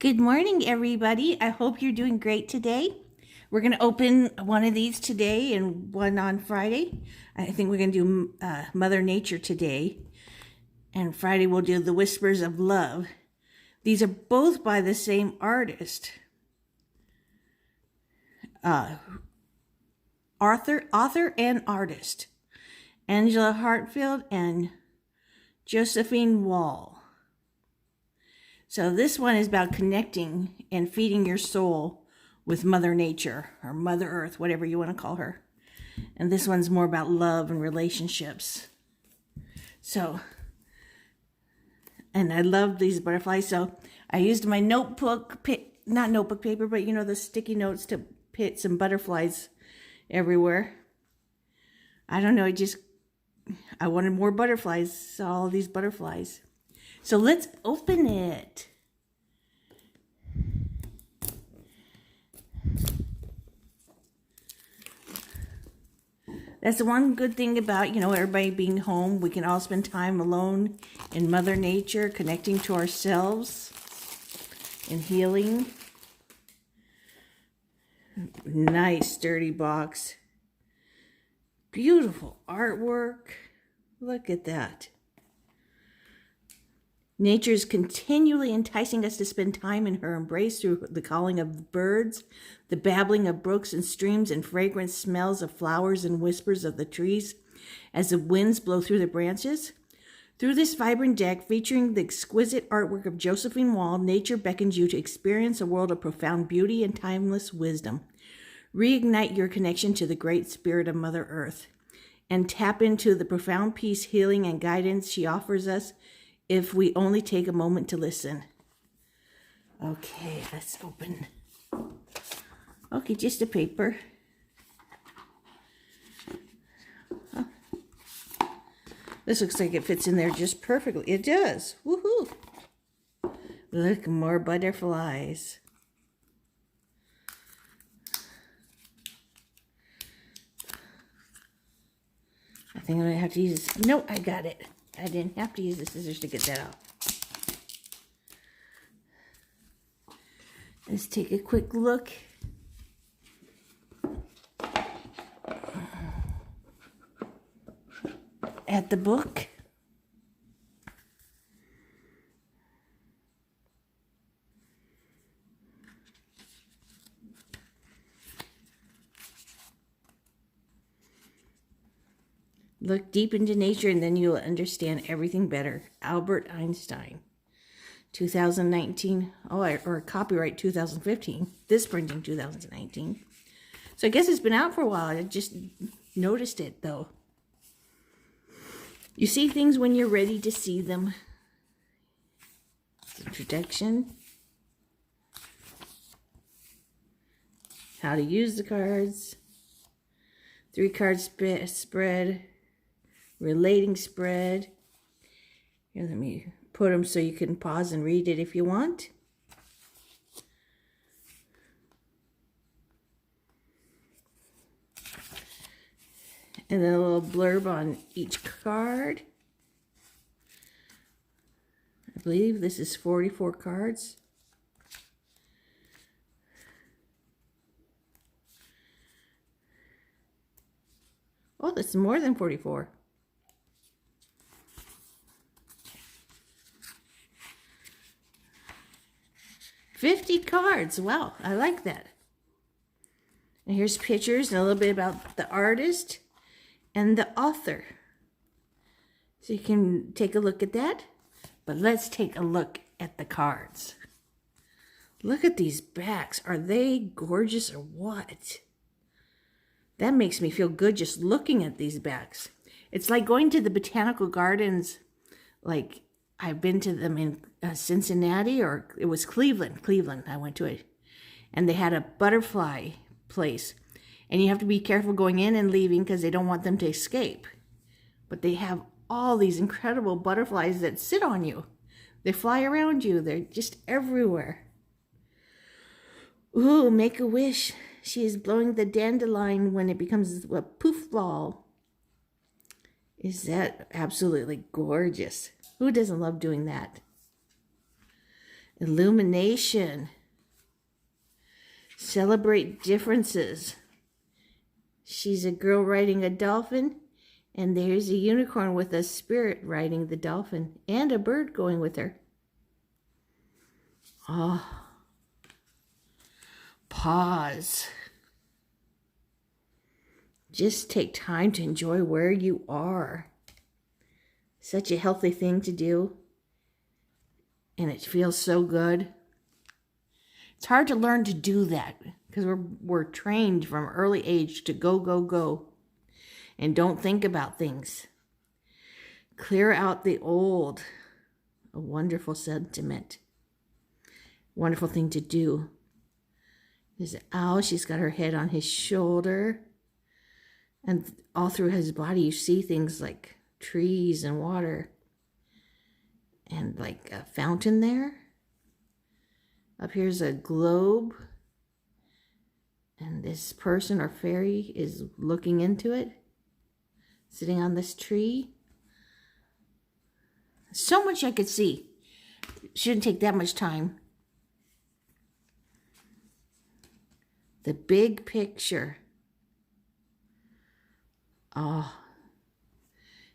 Good morning, everybody. I hope you're doing great today. We're going to open one of these today and one on Friday. I think we're going to do Mother Nature today. And Friday we'll do The Whispers of Love. These are both by the same artist. Author and artist. Amgela Hartfeild and Josephine. So this one is about connecting and feeding your soul with Mother Nature or Mother Earth, whatever you want to call her. And this one's more about love and relationships. So, and I love these butterflies. So I used my notebook, not notebook paper, but you know, the sticky notes to put some butterflies everywhere. I don't know, I wanted more butterflies, saw all these butterflies. So let's open it. That's the one good thing about, everybody being home. We can all spend time alone in Mother Nature, connecting to ourselves and healing. Nice, sturdy box. Beautiful artwork. Look at that. Nature is continually enticing us to spend time in her embrace through the calling of birds, the babbling of brooks and streams, and fragrant smells of flowers and whispers of the trees as the winds blow through the branches. Through this vibrant deck featuring the exquisite artwork of Josephine, nature beckons you to experience a world of profound beauty and timeless wisdom. Reignite your connection to the great spirit of Mother Earth and tap into the profound peace, healing, and guidance she offers us if we only take a moment to listen. Okay, let's open. Okay, just a paper. Oh. This looks like it fits in there just perfectly. It does. Woohoo! Look, more butterflies. I think I'm going to have to use this. No, I got it. I didn't have to use the scissors to get that out. Let's take a quick look at the book. Look deep into nature and then you'll understand everything better. Albert Einstein, 2019. Or copyright 2015. This printing 2019. So I guess it's been out for a while. I just noticed it though. You see things when you're ready to see them. Introduction. How to use the cards. 3-card spread. Relating spread. Here, let me put them so you can pause and read it if you want. And then a little blurb on each card. I believe this is 44 cards. Oh, that's more than 44. 50 cards. Wow, I like that. And here's pictures and a little bit about the artist and the author. So you can take a look at that. But let's take a look at the cards. Look at these backs. Are they gorgeous or what? That makes me feel good just looking at these backs. It's like going to the botanical gardens, like I've been to them in Cincinnati, or it was Cleveland. I went to it. And they had a butterfly place. And you have to be careful going in and leaving because they don't want them to escape. But they have all these incredible butterflies that sit on you. They fly around you. They're just everywhere. Ooh, make a wish. She is blowing the dandelion when it becomes a poof ball. Is that absolutely gorgeous? Who doesn't love doing that? illumination, celebrate differences. She's a girl riding a dolphin, and there's a unicorn with a spirit riding the dolphin, and a bird going with her. Oh, pause. Just take time to enjoy where you are. Such a healthy thing to do, and it feels so good. It's hard to learn to do that because we're trained from early age to go, go, go, and don't think about things. Clear out the old. A wonderful sentiment. Wonderful thing to do. There's an owl. She's got her head on his shoulder. And all through his body, you see things like trees and water. And like a fountain there. Up here's a globe. And this person or fairy is looking into it. Sitting on this tree. So much I could see. Shouldn't take that much time. The big picture. Oh.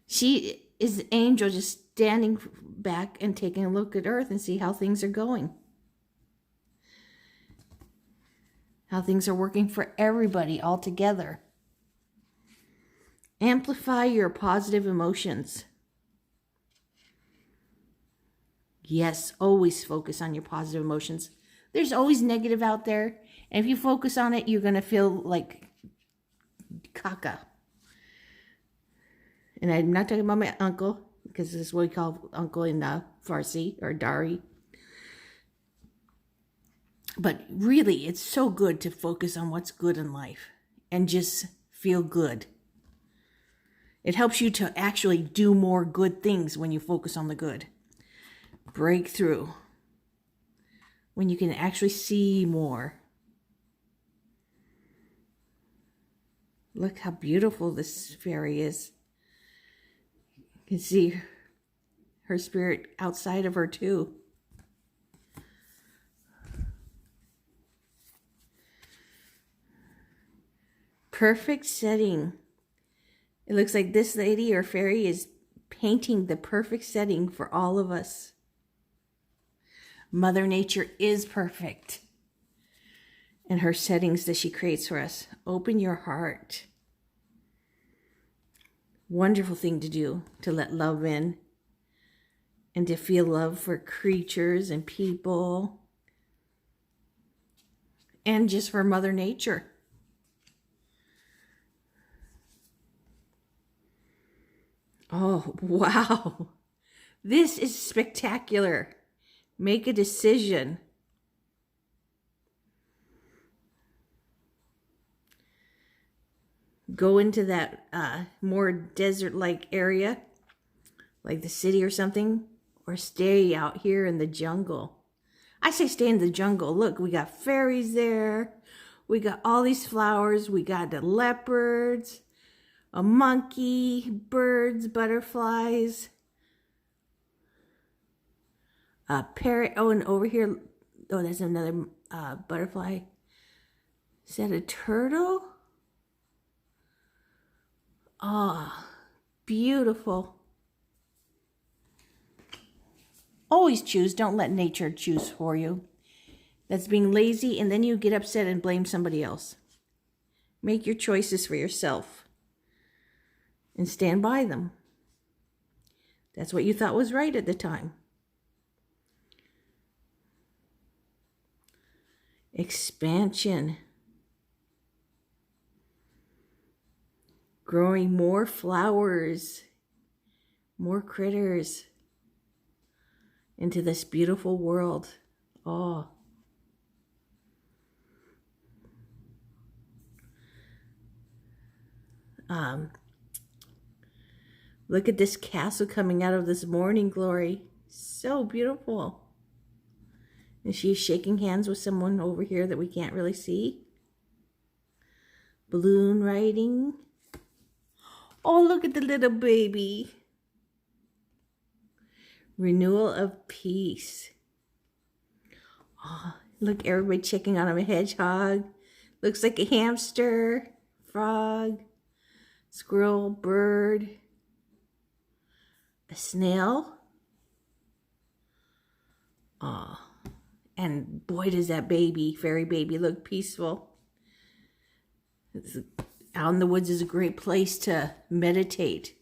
She is the angel just standing back and taking a look at Earth and see how things are going. How things are working for everybody all together. Amplify your positive emotions. Yes, always focus on your positive emotions. There's always negative out there. And if you focus on it, you're going to feel like caca. And I'm not talking about my uncle, because this is what we call uncle in Farsi, or Dari. But really, it's so good to focus on what's good in life and just feel good. It helps you to actually do more good things when you focus on the good. Breakthrough. When you can actually see more. Look how beautiful this fairy is. You can see her spirit outside of her too. Perfect setting. It looks like this lady or fairy is painting the perfect setting for all of us. Mother Nature is perfect. And her settings that she creates for us. Open your heart. Wonderful thing to do, to let love in. And to feel love for creatures and people. And just for Mother Nature. Oh, wow. This is spectacular. Make a decision. Go into that more desert-like area, like the city or something, or stay out here in the jungle. I say stay in the jungle. Look, we got fairies there. We got all these flowers. We got the leopards, a monkey, birds, butterflies, a parrot. Oh, and over here, oh, there's another butterfly. Is that a turtle? Ah, oh, beautiful. Always choose. Don't let nature choose for you. That's being lazy, and then you get upset and blame somebody else. Make your choices for yourself. And stand by them. That's what you thought was right at the time. Expansion. Growing more flowers, more critters into this beautiful world. Oh. Look at this castle coming out of this morning glory. So beautiful. And she's shaking hands with someone over here that we can't really see. Balloon riding. Oh, look at the little baby. Renewal of peace. Oh, look, everybody checking on him. A hedgehog. Looks like a hamster. Frog. Squirrel. Bird. A snail. Oh, and boy, does that fairy baby, look peaceful. Out in the woods is a great place to meditate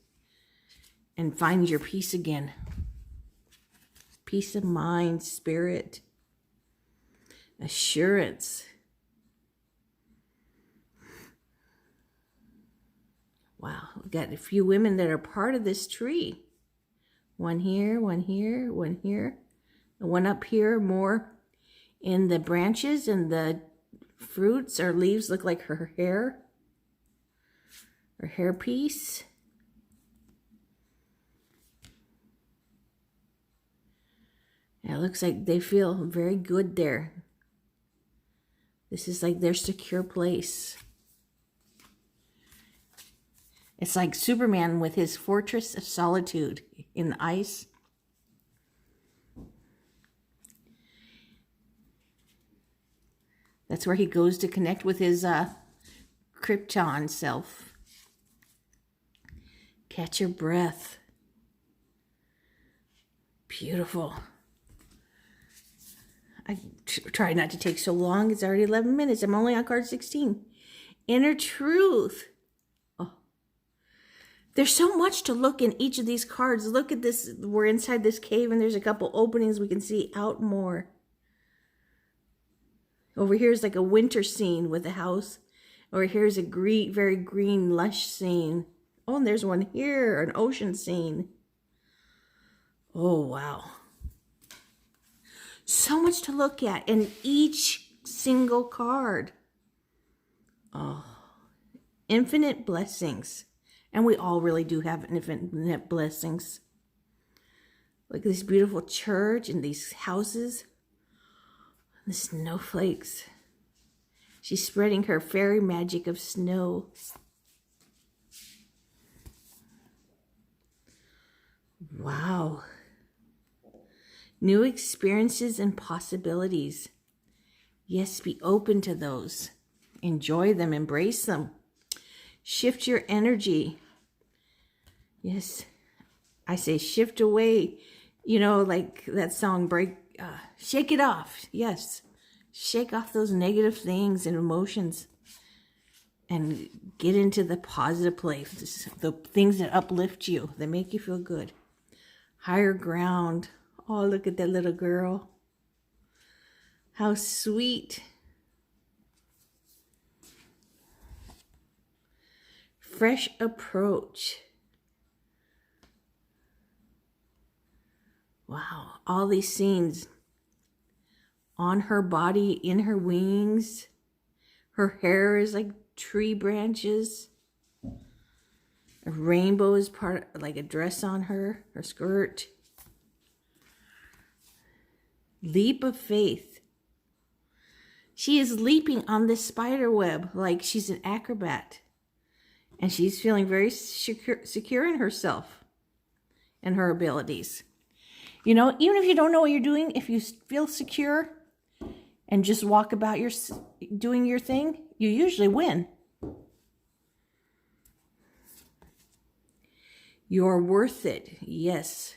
and find your peace again. Peace of mind, spirit, assurance. Wow, we got a few women that are part of this tree. One here, one here, one here. And one up here, more in the branches, and the fruits or leaves look like her hair. Her hairpiece. It looks like they feel very good there. This is like their secure place. It's like Superman with his fortress of solitude in the ice. That's where he goes to connect with his Krypton self. Catch your breath. Beautiful. I try not to take so long. It's already 11 minutes. I'm only on card 16. Inner truth. Oh. There's so much to look in each of these cards. Look at this. We're inside this cave and there's a couple openings. We can see out more. Over here is like a winter scene with a house. Over here is a very green, lush scene. Oh, and there's one here, an ocean scene. Oh, wow. So much to look at in each single card. Oh, infinite blessings. And we all really do have infinite blessings. Look at this beautiful church and these houses. The snowflakes. She's spreading her fairy magic of snow. Wow. New experiences and possibilities. Yes, be open to those. Enjoy them, embrace them. Shift your energy. Yes, I say shift away. You know, like that song, Shake It Off. Yes, shake off those negative things and emotions and get into the positive place, the things that uplift you, that make you feel good. Higher ground. Oh, look at that little girl. How sweet. Fresh approach. Wow, all these scenes on her body, in her wings. Her hair is like tree branches. A rainbow is like a dress on her skirt. Leap of faith. She is leaping on this spider web like she's an acrobat. And she's feeling very secure in herself and her abilities. You know, even if you don't know what you're doing, if you feel secure and just walk about doing your thing, you usually win. You're worth it. Yes.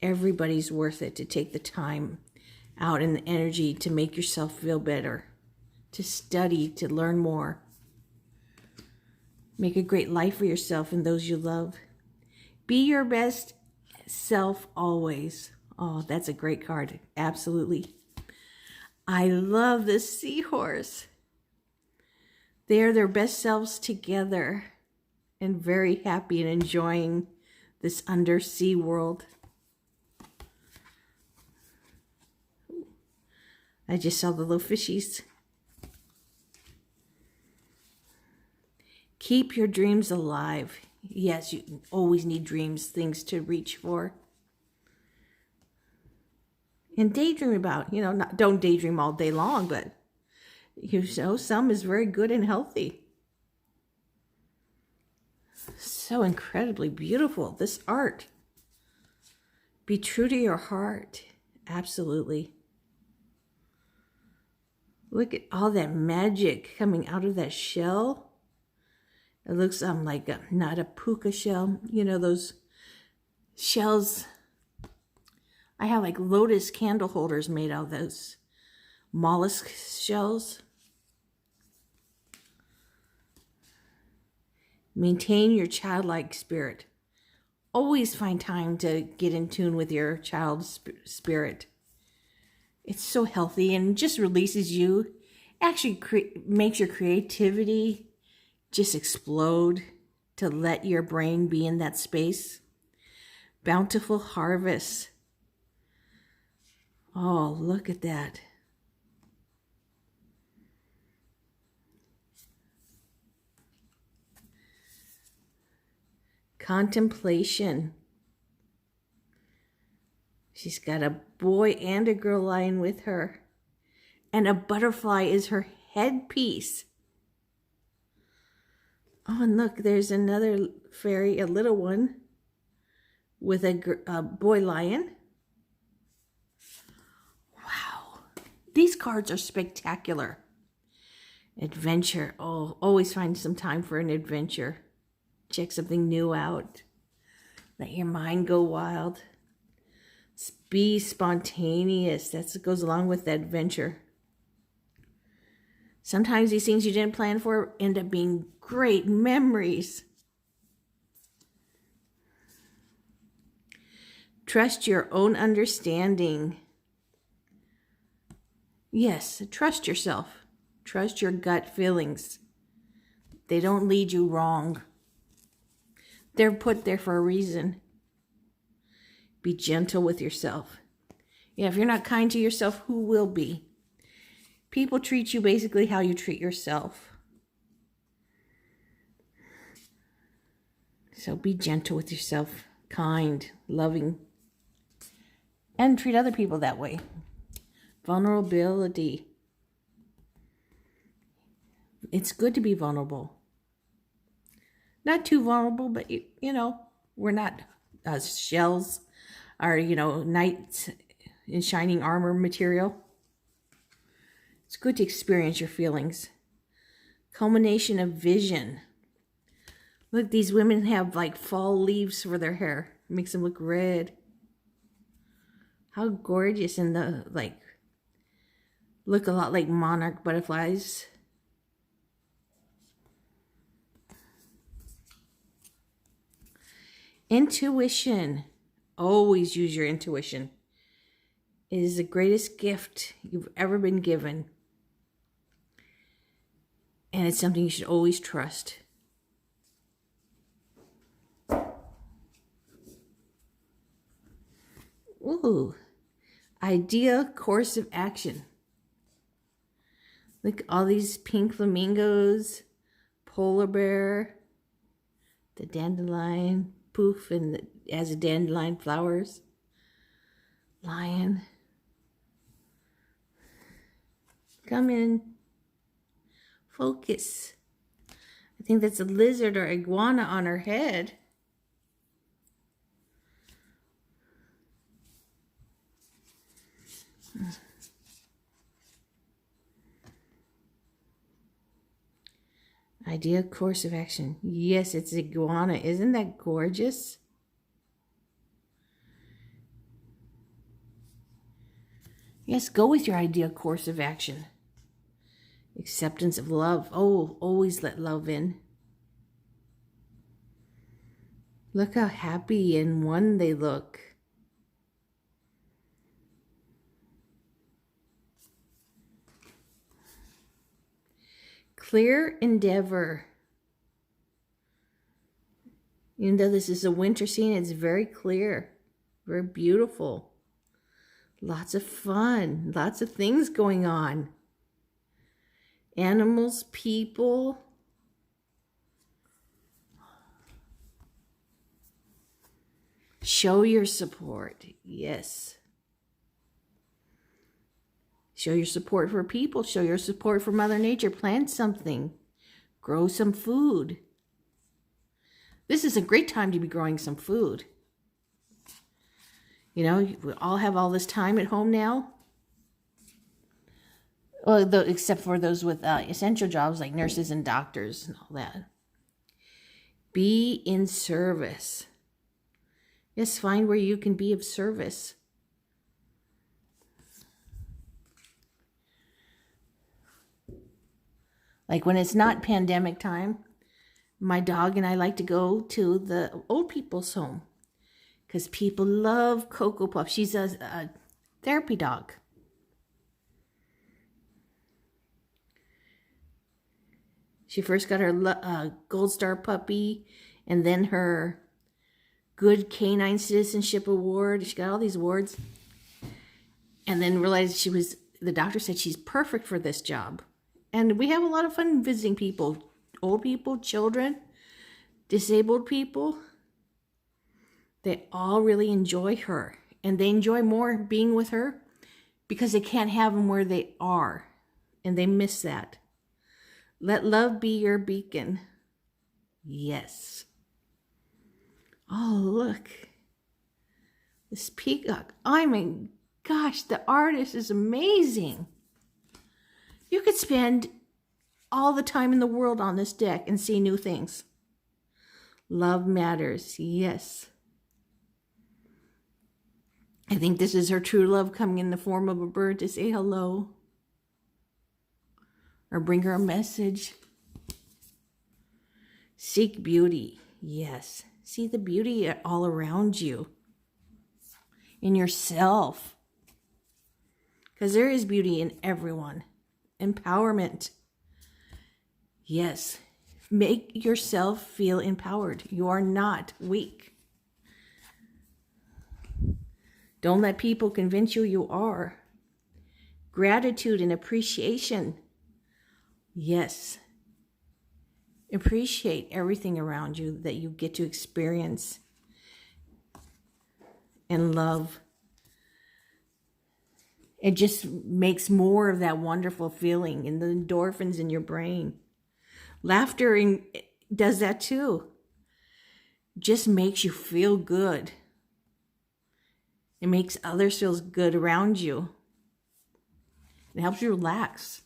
Everybody's worth it to take the time out and the energy to make yourself feel better, to study, to learn more. Make a great life for yourself and those you love. Be your best self always. Oh, that's a great card. Absolutely. I love this seahorse. They are their best selves together and very happy and enjoying this undersea world. I just saw the little fishies. Keep your dreams alive. Yes, you always need dreams, things to reach for. And daydream about, don't daydream all day long, but some is very good and healthy. So incredibly beautiful, this art. Be true to your heart. Absolutely. Look at all that magic coming out of that shell. It looks like not a puka shell. You know, those shells. I have like lotus candle holders made out of those mollusk shells. Maintain your childlike spirit. Always find time to get in tune with your child's spirit. It's so healthy and just releases you. Actually makes your creativity just explode to let your brain be in that space. Bountiful harvest. Oh, look at that. Contemplation. She's got a boy and a girl lying with her. And a butterfly is her headpiece. Oh, and look, there's another fairy, a little one, with a boy lion. Wow. These cards are spectacular. Adventure. Oh, always find some time for an adventure. Check something new out. Let your mind go wild. Be spontaneous. That goes along with the adventure. Sometimes these things you didn't plan for end up being great memories. Trust your own understanding. Yes, trust yourself. Trust your gut feelings. They don't lead you wrong. They're put there for a reason. Be gentle with yourself. Yeah, if you're not kind to yourself, who will be? People treat you basically how you treat yourself. So be gentle with yourself, kind, loving, and treat other people that way. Vulnerability. It's good to be vulnerable. Not too vulnerable, but you know, we're not shells or, you know, knights in shining armor material. It's good to experience your feelings. Culmination of vision. Look, these women have like fall leaves for their hair. It makes them look red. How gorgeous. And the look a lot like monarch butterflies. Intuition. Always use your intuition. It is the greatest gift you've ever been given. And it's something you should always trust. Ooh. Idea course of action. Look, all these pink flamingos, polar bear, the dandelion, poof, and as a dandelion flowers, lion. Come in. Focus. I think that's a lizard or iguana on her head. Idea course of action. Yes, it's iguana. Isn't that gorgeous? Yes, go with your idea course of action. Acceptance of love. Oh, always let love in. Look how happy and one they look. Clear endeavor. Even though this is a winter scene, it's very clear, very beautiful. Lots of fun, lots of things going on. Animals, people. Show your support. Yes. Show your support for people. Show your support for Mother Nature. Plant something. Grow some food. This is a great time to be growing some food. You know, we all have all this time at home now. Well, except for those with essential jobs like nurses and doctors and all that. Be in service. Yes, find where you can be of service. Like when it's not pandemic time, my dog and I like to go to the old people's home because people love Cocoa Puff. She's a therapy dog. She first got her Gold Star puppy and then her Good Canine Citizenship Award. She got all these awards and then realized the doctor said she's perfect for this job. And we have a lot of fun visiting people, old people, children, disabled people. They all really enjoy her. And they enjoy more being with her because they can't have them where they are. And they miss that. Let love be your beacon. Yes. Oh, look. This peacock. I mean, gosh, the artist is amazing. You could spend all the time in the world on this deck and see new things. Love matters, yes. I think this is her true love coming in the form of a bird to say hello. Or bring her a message. Seek beauty, yes. See the beauty all around you. In yourself. Because there is beauty in everyone. Empowerment. Yes. Make yourself feel empowered. You are not weak. Don't let people convince you you are. Gratitude and appreciation. Yes. Appreciate everything around you that you get to experience and love. It just makes more of that wonderful feeling and the endorphins in your brain. Laughter does that too. Just makes you feel good. It makes others feel good around you. It helps you relax.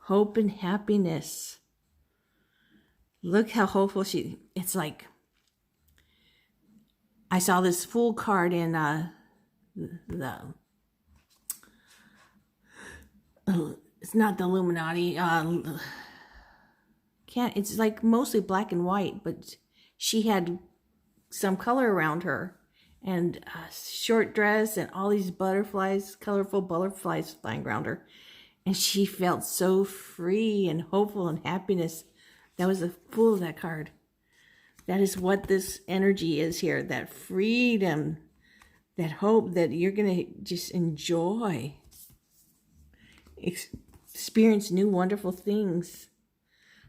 Hope and happiness. Look how hopeful it's like, I saw this Fool card in it's not the Illuminati. It's like mostly black and white, but she had some color around her and a short dress and all these butterflies, colorful butterflies flying around her. And she felt so free and hopeful and happiness. That was the Fool of that card. That is what this energy is here. That freedom, that hope that you're going to just enjoy. Experience new wonderful things.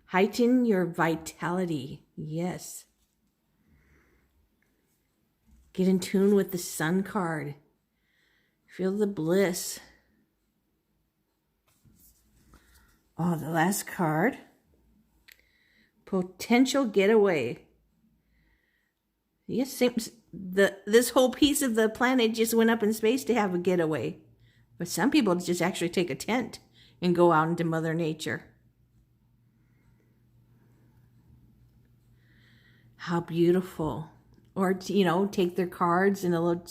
Heighten your vitality. Yes. Get in tune with the Sun card. Feel the bliss. Oh, the last card. Potential getaway. Yes, this whole piece of the planet just went up in space to have a getaway. But some people just actually take a tent and go out into Mother Nature. How beautiful. Or, take their cards in a little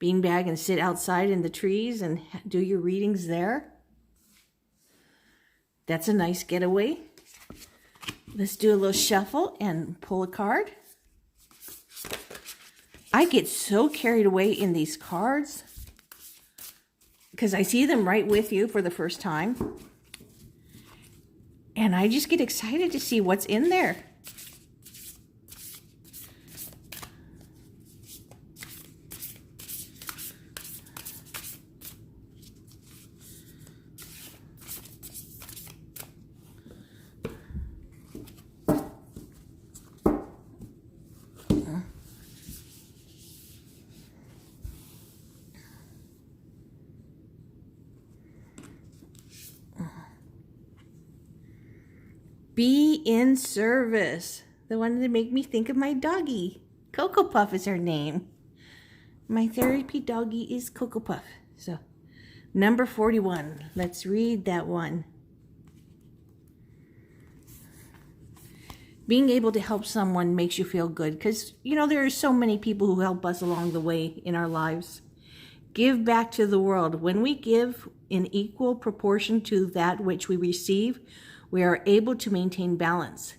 beanbag and sit outside in the trees and do your readings there. That's a nice getaway. Let's do a little shuffle and pull a card. I get so carried away in these cards because I see them right with you for the first time. And I just get excited to see what's in there. Be in service. The one that make me think of my doggie. Cocoa Puff is her name. My therapy doggy is Cocoa Puff. So, number 41. Let's read that one. Being able to help someone makes you feel good because, you know, there are so many people who help us along the way in our lives. Give back to the world. When we give in equal proportion to that which we receive, we are able to maintain balance.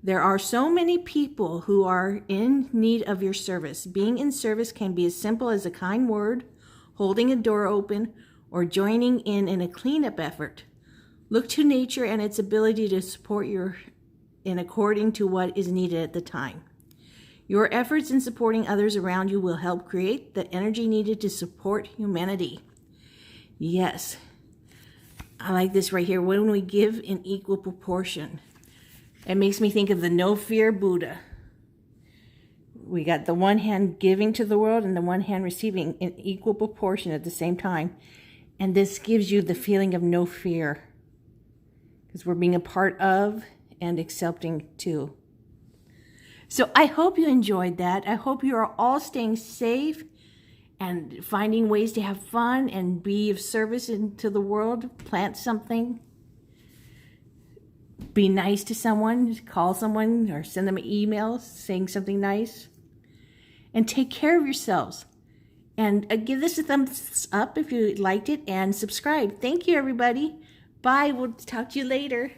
There are so many people who are in need of your service. Being in service can be as simple as a kind word, holding a door open, or joining in a cleanup effort. Look to nature and its ability to support you in according to what is needed at the time. Your efforts in supporting others around you will help create the energy needed to support humanity. Yes, I like this right here. When we give in equal proportion, it makes me think of the no fear Buddha. We got the one hand giving to the world and the one hand receiving in equal proportion at the same time. And this gives you the feeling of no fear because we're being a part of and accepting too. So I hope you enjoyed that. I hope you are all staying safe and finding ways to have fun and be of service into the world. Plant something. Be nice to someone. Call someone or send them an email saying something nice. And take care of yourselves. And give this a thumbs up if you liked it and subscribe. Thank you, everybody. Bye. We'll talk to you later.